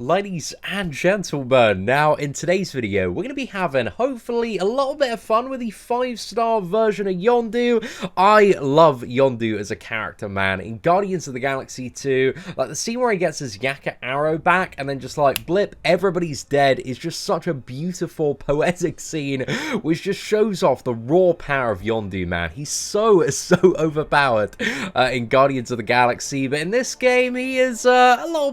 Ladies and gentlemen, now in today's video, we're going to be having, hopefully, a little bit of fun with the 5-star version of Yondu. I love Yondu as a character, man. In Guardians of the Galaxy 2, like the scene where he gets his Yaka arrow back and then just like, blip, everybody's dead is just such a beautiful, poetic scene, which just shows off the raw power of Yondu, man. He's so overpowered in Guardians of the Galaxy, but in this game, he is a little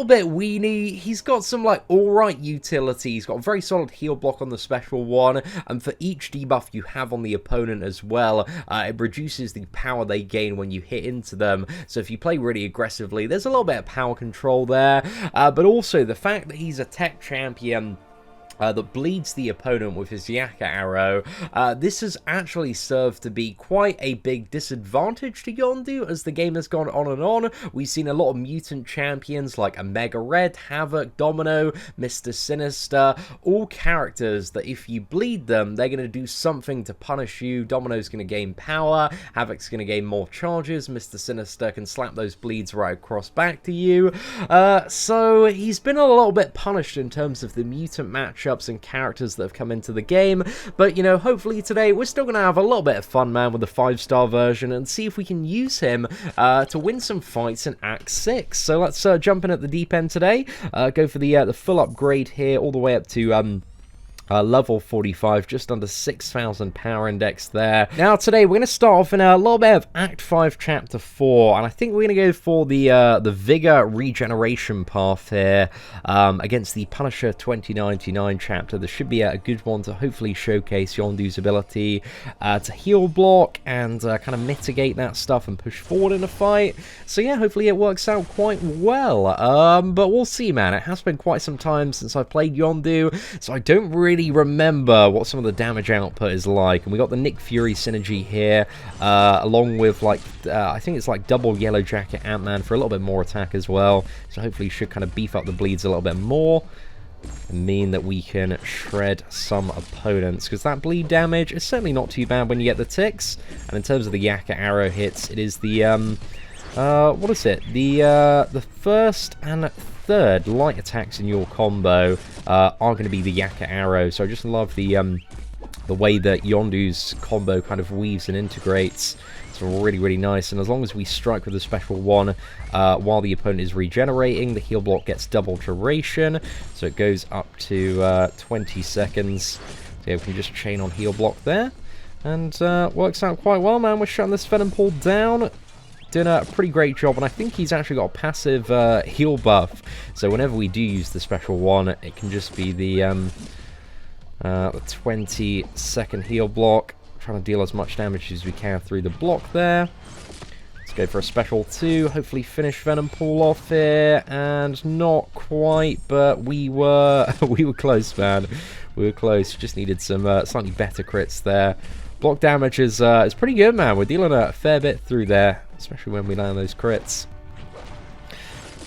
bit weak. He's got some like alright utility. He's got a very solid heal block on the special one, and for each debuff you have on the opponent as well, it reduces the power they gain when you hit into them. So if you play really aggressively, there's a little bit of power control there, but also the fact that he's a tech champion that bleeds the opponent with his Yaka arrow. This has actually served to be quite a big disadvantage to Yondu as the game has gone on and on. We've seen a lot of mutant champions like Omega Red, Havoc, Domino, Mr. Sinister, all characters that if you bleed them, they're going to do something to punish you. Domino's going to gain power, Havoc's going to gain more charges, Mr. Sinister can slap those bleeds right across back to you. So he's been a little bit punished in terms of the mutant matchup and characters that have come into the game, but you know, hopefully today we're still gonna have a little bit of fun, man, with the 5-star version and see if we can use him to win some fights in Act 6. So let's jump in at the deep end today, go for the full upgrade here, all the way up to level 45, just under 6,000 power index there. Now today we're going to start off in a little bit of Act 5 Chapter 4, and I think we're going to go for the Vigor Regeneration Path here against the Punisher 2099 chapter. This should be a good one to hopefully showcase Yondu's ability to heal block and kind of mitigate that stuff and push forward in a fight. So yeah, hopefully it works out quite well, but we'll see, man. It has been quite some time since I've played Yondu, so I don't really remember what some of the damage output is like. And we got the Nick Fury synergy here, along with like I think it's like double Yellow Jacket Ant-Man for a little bit more attack as well. So hopefully should kind of beef up the bleeds a little bit more and mean that we can shred some opponents, because that bleed damage is certainly not too bad when you get the ticks. And in terms of the Yaka arrow hits, it is the what is it? The first and third light attacks in your combo are going to be the Yaka arrow. So I just love the way that Yondu's combo kind of weaves and integrates. It's really nice. And as long as we strike with a special one while the opponent is regenerating, the heal block gets double duration, so it goes up to 20 seconds. So yeah, we can just chain on heal block there, and works out quite well, man. We're shutting this Venom Pool down, doing a pretty great job, and I think he's actually got a passive heal buff, so whenever we do use the special one, it can just be the 20-second heal block, trying to deal as much damage as we can through the block there. Let's go for a special 2, hopefully finish Venom Pool off here, and not quite, but we were close, man. We were close, just needed some slightly better crits there. Block damage is pretty good, man. We're dealing a fair bit through there, especially when we land those crits.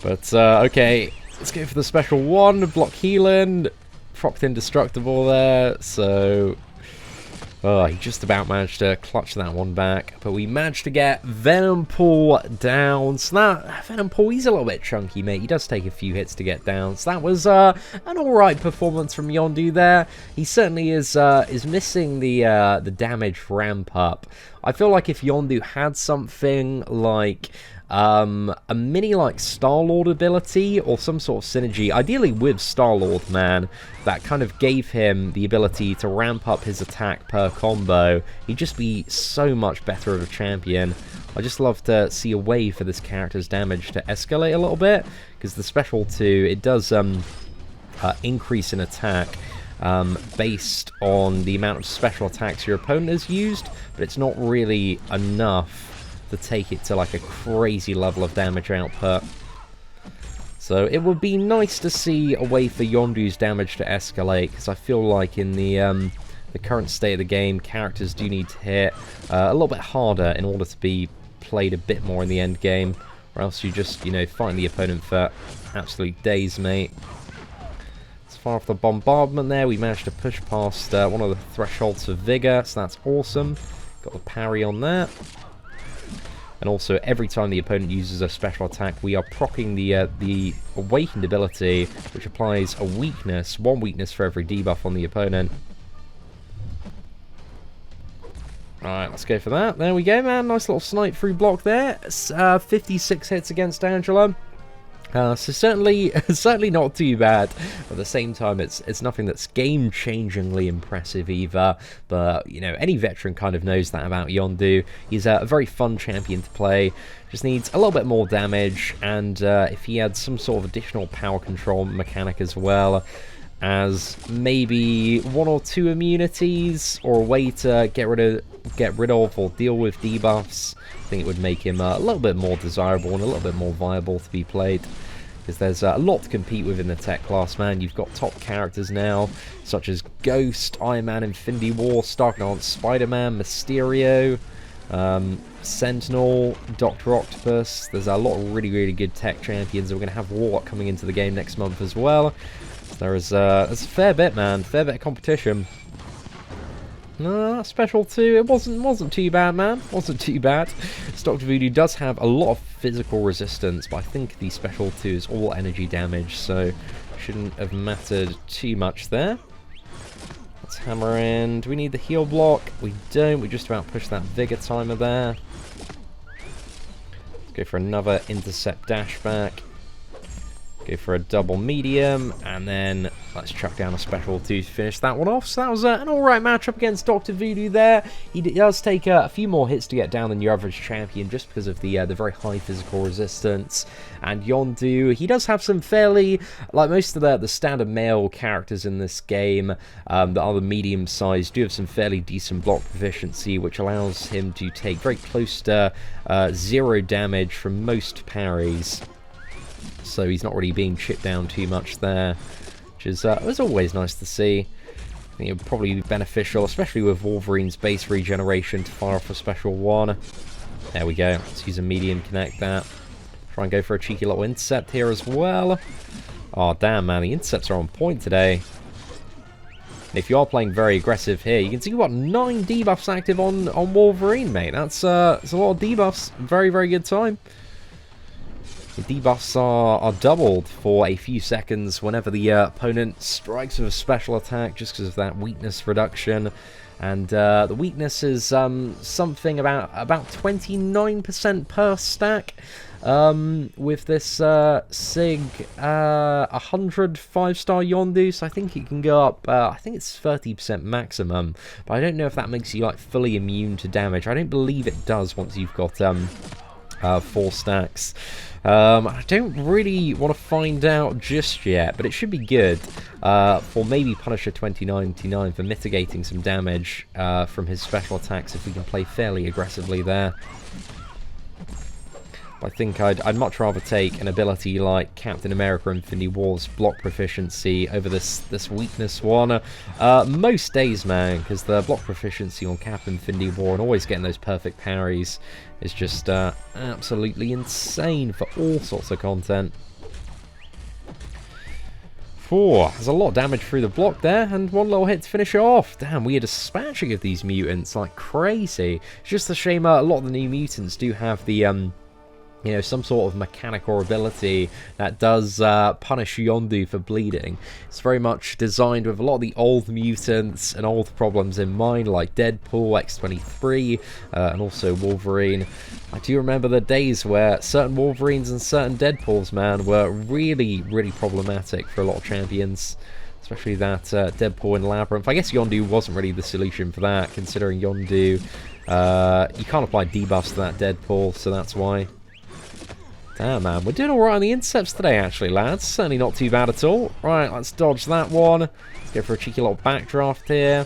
But, okay, let's go for the special one, block healing, procced indestructible there, so he just about managed to clutch that one back, but we managed to get Venom Pool down. So that Venom Pool, he's a little bit chunky, mate. He does take a few hits to get down. So that was an alright performance from Yondu there. He certainly is missing the damage ramp up. I feel like if Yondu had something like a mini like Star-Lord ability or some sort of synergy, ideally with Star-Lord, man, that kind of gave him the ability to ramp up his attack per combo, he'd just be so much better of a champion. I just love to see a way for this character's damage to escalate a little bit, because the special 2, it does increase in attack based on the amount of special attacks your opponent has used, but it's not really enough to take it to like a crazy level of damage output. So it would be nice to see a way for Yondu's damage to escalate, because I feel like in the current state of the game, characters do need to hit a little bit harder in order to be played a bit more in the end game, or else you just, you know, fighting the opponent for absolute days, mate. As far off the bombardment there, we managed to push past one of the thresholds of Vigor, so that's awesome. Got the parry on that. And also, every time the opponent uses a special attack, we are proccing the Awakened ability, which applies a weakness, 1 weakness for every debuff on the opponent. Alright, let's go for that. There we go, man. Nice little snipe through block there. 56 hits against Angela. So certainly not too bad. At the same time, it's nothing that's game-changingly impressive either. But, you know, any veteran kind of knows that about Yondu. He's a very fun champion to play. Just needs a little bit more damage, and if he had some sort of additional power control mechanic as well, as maybe 1 or 2 immunities, or a way to get rid of or deal with debuffs, I think it would make him a little bit more desirable and a little bit more viable to be played. Because there's a lot to compete with in the tech class, man. You've got top characters now, such as Ghost, Iron Man, Infinity War, Stark Knight, Spider-Man, Mysterio, Sentinel, Dr. Octopus. There's a lot of really good tech champions. We're going to have Warlock coming into the game next month as well. There's a fair bit, man. Fair bit of competition. No, special 2. It wasn't too bad, man. Wasn't too bad. Dr. Voodoo does have a lot of physical resistance, but I think the special 2 is all energy damage, so shouldn't have mattered too much there. Let's hammer in. Do we need the heal block? We don't. We just about pushed that Vigor timer there. Let's go for another intercept dash back. Go for a double medium, and then let's chuck down a special 2 to finish that one off. So that was an alright matchup against Dr. Voodoo there. He does take a few more hits to get down than your average champion, just because of the very high physical resistance. And Yondu, he does have some fairly, like most of the standard male characters in this game, that are the medium size, do have some fairly decent block proficiency, which allows him to take very close to 0 damage from most parries. So he's not really being chipped down too much there, which is was always nice to see. I think it would probably be beneficial, especially with Wolverine's base regeneration, to fire off a special 1. There we go. Let's use a medium, connect that. Try and go for a cheeky little intercept here as well. Oh, damn, man. The intercepts are on point today. And if you are playing very aggressive here, you can see we've got 9 debuffs active on Wolverine, mate. That's a lot of debuffs. Very good time. The debuffs are doubled for a few seconds whenever the opponent strikes with a special attack, just because of that weakness reduction. And the weakness is something about 29% per stack. With this SIG 100 5-star Yondu, so I think it can go up, I think it's 30% maximum, but I don't know if that makes you like fully immune to damage. I don't believe it does once you've got 4 stacks. I don't really want to find out just yet, but it should be good for maybe Punisher 2099 for mitigating some damage from his special attacks if we can play fairly aggressively there. I think I'd much rather take an ability like Captain America Infinity War's block proficiency over this weakness one. Most days, man, because the block proficiency on Captain Infinity War and always getting those perfect parries is just absolutely insane for all sorts of content. There's a lot of damage through the block there, and 1 little hit to finish it off. Damn, we are dispatching of these mutants like crazy. It's just a shame a lot of the new mutants do have the you know, some sort of mechanic or ability that does punish Yondu for bleeding. It's very much designed with a lot of the old mutants and old problems in mind, like Deadpool, X-23, and also Wolverine. I do remember the days where certain Wolverines and certain Deadpools, man, were really problematic for a lot of champions. Especially that Deadpool in Labyrinth. I guess Yondu wasn't really the solution for that, considering Yondu, you can't apply debuffs to that Deadpool, so that's why. Damn, man, we're doing alright on the intercepts today, actually, lads. Certainly not too bad at all. Right, let's dodge that one. Let's go for a cheeky little backdraft here.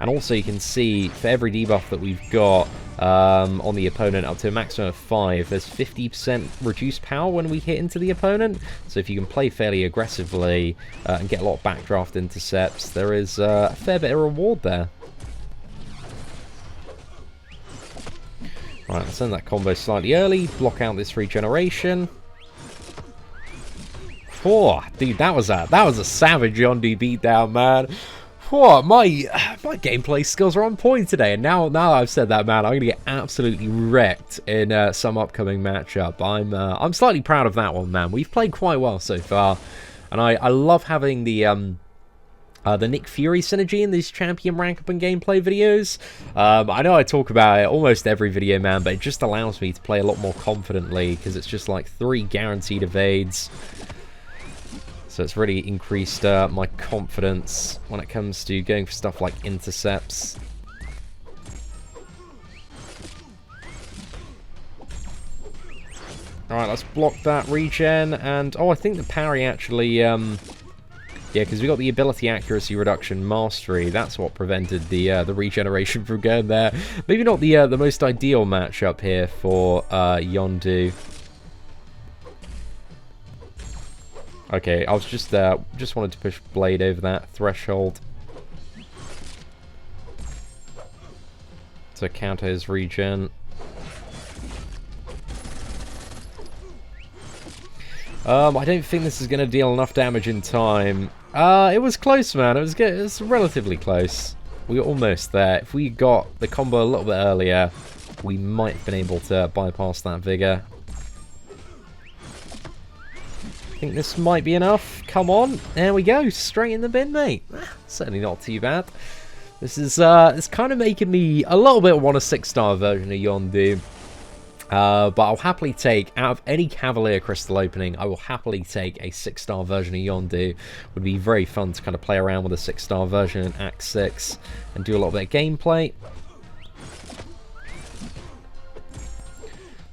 And also, you can see, for every debuff that we've got on the opponent, up to a maximum of 5, there's 50% reduced power when we hit into the opponent. So if you can play fairly aggressively and get a lot of backdraft intercepts, there is a fair bit of reward there. Right, let's end that combo slightly early, block out this regeneration. Dude, that was a savage Yondu beatdown, man. what, my gameplay skills are on point today, and now I've said that, man, I'm gonna get absolutely wrecked in some upcoming matchup. I'm slightly proud of that one, man. We've played quite well so far, and I love having the Nick Fury synergy in these champion rank up and gameplay videos. I know I talk about it almost every video, man, but it just allows me to play a lot more confidently because it's just like 3 guaranteed evades. So it's really increased my confidence when it comes to going for stuff like intercepts. Alright, let's block that regen, and oh, I think the parry actually, yeah, because we got the ability accuracy reduction mastery. That's what prevented the regeneration from going there. Maybe not the most ideal matchup here for Yondu. Okay, I was just wanted to push Blade over that threshold to counter his regen. I don't think this is going to deal enough damage in time. It was close, man. It was good. It was relatively close. We were almost there. If we got the combo a little bit earlier, we might have been able to bypass that Vigor. I think this might be enough. Come on. There we go. Straight in the bin, mate. Certainly not too bad. This is it's kind of making me a little bit want a 6-star version of Yondu. But I'll happily take, out of any Cavalier Crystal opening, I will happily take a 6-star version of Yondu. Would be very fun to kind of play around with a 6-star version in Act 6 and do a little bit of gameplay.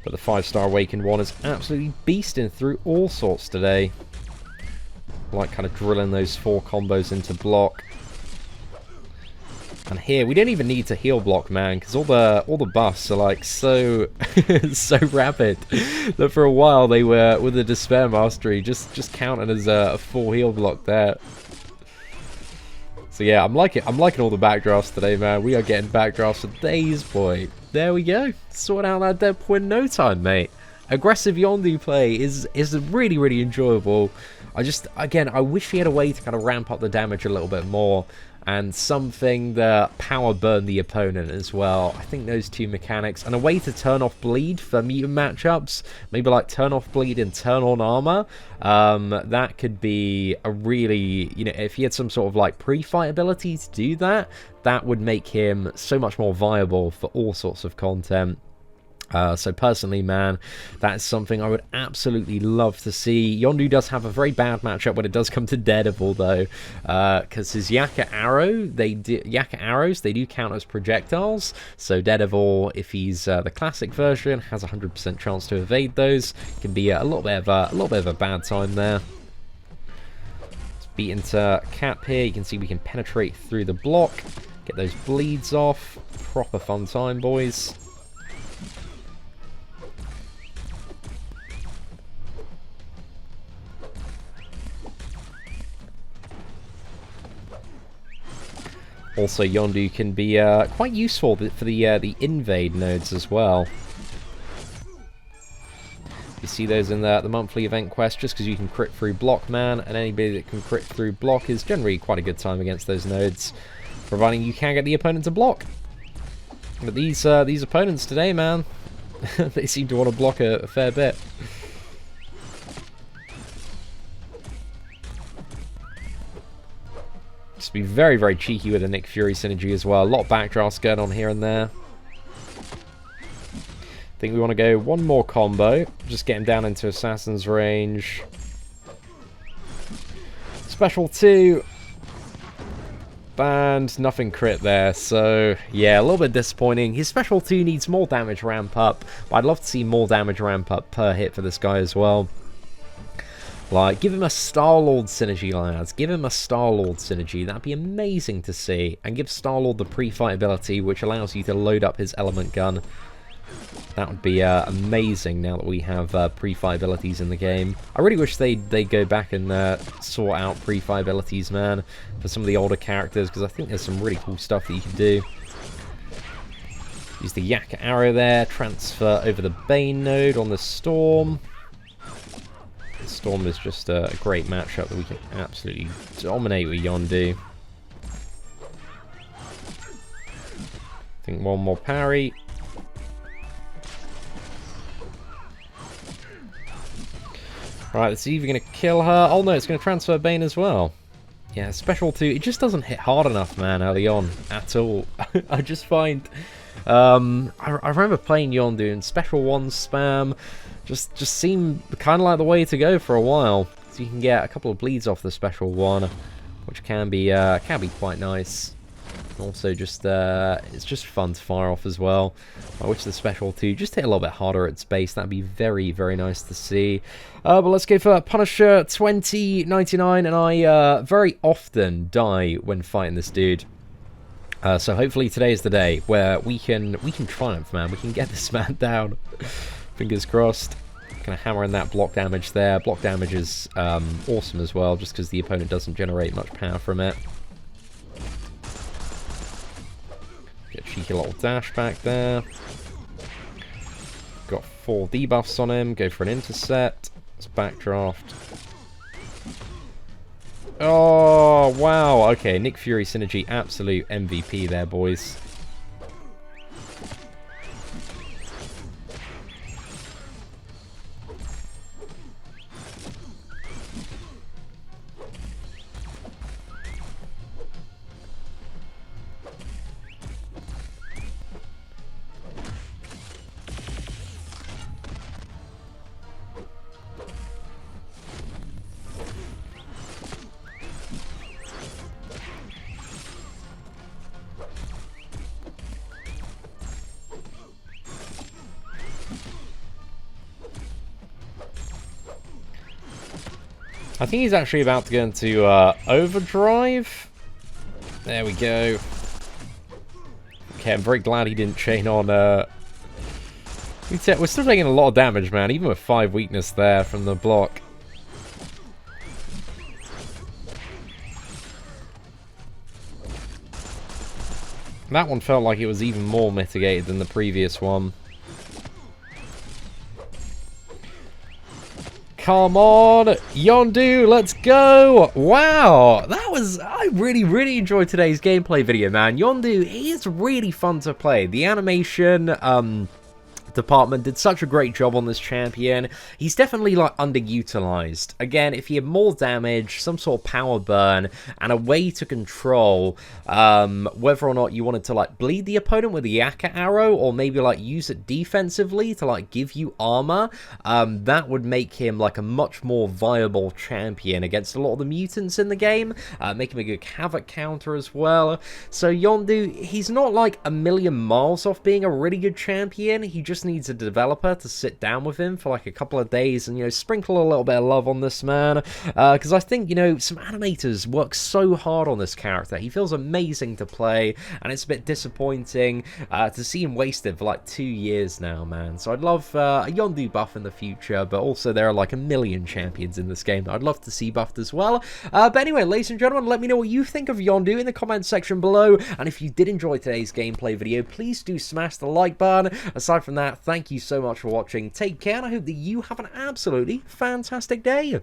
But the 5-star Awakened one is absolutely beasting through all sorts today. Like kind of drilling those 4 combos into block. And here, we don't even need to heal block, man, because all the buffs are like so so rapid that for a while they were, with the Despair Mastery, just counted as a full heal block there. So yeah, I'm liking all the backdrafts today, man. We are getting backdrafts for days, boy. There we go. Sort out that Deadpool in no time, mate. Aggressive Yondu play is really, really enjoyable. Again, I wish he had a way to kind of ramp up the damage a little bit more, and something that power burn the opponent as well. I think those 2 mechanics, and a way to turn off bleed for mutant matchups, maybe like turn off bleed and turn on armor. That could be a really, you know, if he had some sort of like pre-fight ability to do that, that would make him so much more viable for all sorts of content. So personally, man, that is something I would absolutely love to see. Yondu does have a very bad matchup when it does come to Daredevil, though, because his Yaka arrows, they do count as projectiles. So Daredevil, if he's the classic version, has a 100% chance to evade those. Can be a little bit of a bad time there. Let's beat into Cap here. You can see we can penetrate through the block, get those bleeds off. Proper fun time, boys. Also, Yondu can be quite useful for the invade nodes as well. You see those in the monthly event quest, just because you can crit through block, man, and anybody that can crit through block is generally quite a good time against those nodes, providing you can get the opponent to block. But these opponents today, man, they seem to want to block a fair bit. Just be very, very cheeky with the Nick Fury synergy as well. A lot of backdrafts going on here and there. I think we want to go one more combo. Just get him down into Assassin's range. Special 2. And nothing crit there. So, yeah, a little bit disappointing. His Special 2 needs more damage ramp up. But I'd love to see more damage ramp up per hit for this guy as well. Like, give him a Star-Lord synergy, lads. Give him a Star-Lord synergy. That'd be amazing to see. And give Star-Lord the pre-fight ability, which allows you to load up his element gun. That would be amazing now that we have pre-fight abilities in the game. I really wish they'd go back and sort out pre-fight abilities, man, for some of the older characters, because I think there's some really cool stuff that you can do. Use the Yaka arrow there. Transfer over the Bane node on the Storm. Storm is just a great matchup that we can absolutely dominate with Yondu. I think one more parry. Right, it's either going to kill her. Oh no, it's going to transfer Bane as well. Yeah, special 2. It just doesn't hit hard enough, man, early on at all. I just find... I remember playing Yondu and special 1 spam just seemed kind of like the way to go for a while. So you can get a couple of bleeds off the special 1, which can be quite nice. Also, just it's just fun to fire off as well. I wish the special 2 just hit a little bit harder at its base. That'd be very, very nice to see. But let's go for Punisher 2099, and I very often die when fighting this dude. So hopefully today is the day where we can triumph, man. We can get this man down. Fingers crossed. Kind of hammering that block damage there. Block damage is awesome as well, just because the opponent doesn't generate much power from it. Get a cheeky little dash back there. Got 4 debuffs on him. Go for an intercept. Let's backdraft. Oh, wow. Okay, Nick Fury synergy, absolute MVP there, boys. I think he's actually about to go into overdrive. There we go. Okay, I'm very glad he didn't chain on. We're still taking a lot of damage, man, even with 5 weakness there from the block. That one felt like it was even more mitigated than the previous one. Come on, Yondu, let's go! Wow, I really, really enjoyed today's gameplay video, man. Yondu, he is really fun to play. The animation, department did such a great job on this champion. He's definitely like underutilized. Again, if he had more damage, some sort of power burn, and a way to control whether or not you wanted to like bleed the opponent with the Yaka arrow, or maybe like use it defensively to like give you armor, that would make him like a much more viable champion against a lot of the mutants in the game, make him a good havoc counter as well. So Yondu, he's not like a million miles off being a really good champion. He just needs a developer to sit down with him for like a couple of days and, you know, sprinkle a little bit of love on this man, because I think, you know, some animators work so hard on this character. He feels amazing to play, and it's a bit disappointing to see him wasted for like 2 years now, man. So I'd love a Yondu buff in the future, but also there are like a million champions in this game that I'd love to see buffed as well. But anyway, ladies and gentlemen, let me know what you think of Yondu in the comments section below, and if you did enjoy today's gameplay video, please do smash the like button. Aside from that, thank you so much for watching. Take care, and I hope that you have an absolutely fantastic day.